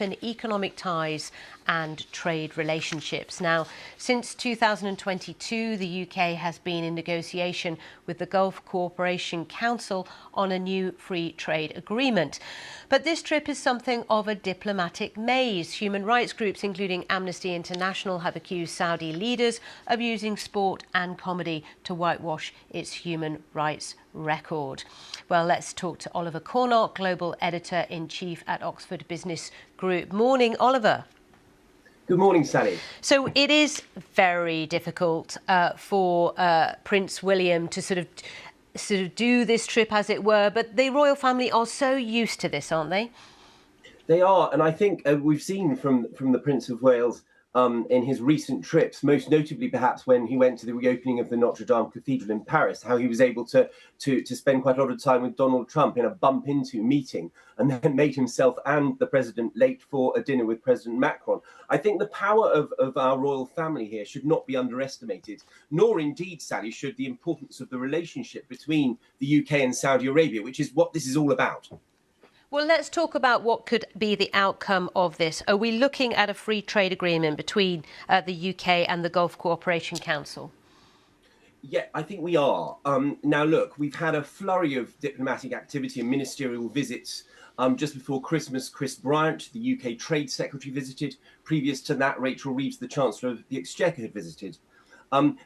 in economic ties and trade relationships. Now, since 2022, the UK has been in negotiation with the Gulf Cooperation Council on a new free trade agreement. But this trip is something of a diplomatic maze. Human rights groups, including Amnesty International, have accused Saudi leaders of using sport and comedy to whitewash its human rights record. Well, let's talk to Oliver Cornock, Global Editor-in-Chief at Oxford Business Group. Morning, Oliver. Good morning, Sally. So it is very difficult for Prince William to sort of do this trip, as it were, but the royal family are so used to this, aren't they? They are, and I think we've seen from the Prince of Wales in his recent trips, most notably perhaps when he went to the reopening of the Notre Dame Cathedral in Paris, how he was able to spend quite a lot of time with Donald Trump in a bump into meeting, and then made himself and the president late for a dinner with President Macron. I think the power of our royal family here should not be underestimated, nor indeed, Sally, should the importance of the relationship between the UK and Saudi Arabia, which is what this is all about. Well, let's talk about what could be the outcome of this. Are we looking at a free trade agreement between the UK and the Gulf Cooperation Council? Yeah, I think we are. Now, look, we've had a flurry of diplomatic activity and ministerial visits. Just before Christmas, Chris Bryant, the UK Trade Secretary, visited. Previous to that, Rachel Reeves, the Chancellor of the Exchequer, had visited.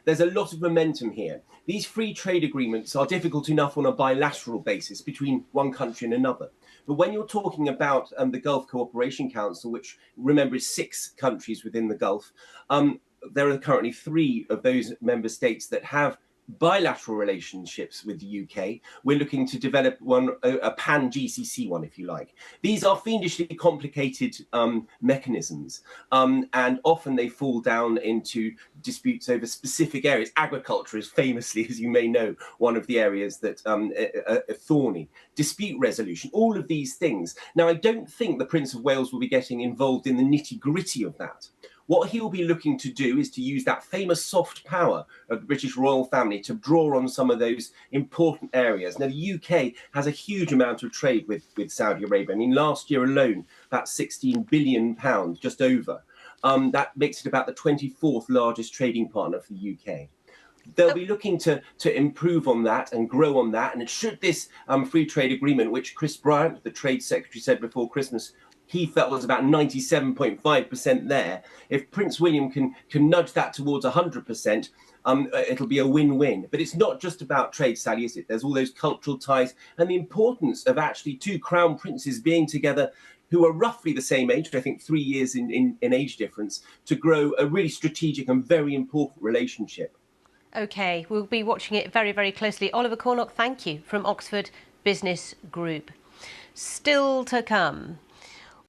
There's a lot of momentum here. These free trade agreements are difficult enough on a bilateral basis between one country and another. But when you're talking about the Gulf Cooperation Council, which, remember, is 6 countries within the Gulf, there are currently 3 of those member states that have bilateral relationships with the UK. We're looking to develop a pan-GCC one, if you like. These are fiendishly complicated mechanisms, and often they fall down into disputes over specific areas. Agriculture is famously, as you may know, one of the areas that are thorny. Dispute resolution, all of these things. Now, I don't think the Prince of Wales will be getting involved in the nitty-gritty of that. What he'll be looking to do is to use that famous soft power of the British royal family to draw on some of those important areas. Now, the UK has a huge amount of trade with Saudi Arabia. I mean, last year alone, about £16 billion, just over. That makes it about the 24th largest trading partner for the UK. They'll be looking to improve on that and grow on that. And should this free trade agreement, which Chris Bryant, the Trade Secretary, said before Christmas, he felt was about 97.5% there. If Prince William can nudge that towards 100%, it'll be a win-win. But it's not just about trade, Sally, is it? There's all those cultural ties and the importance of actually 2 crown princes being together who are roughly the same age, I think 3 years in age difference, to grow a really strategic and very important relationship. OK, we'll be watching it very, very closely. Oliver Cornock, thank you, from Oxford Business Group. Still to come.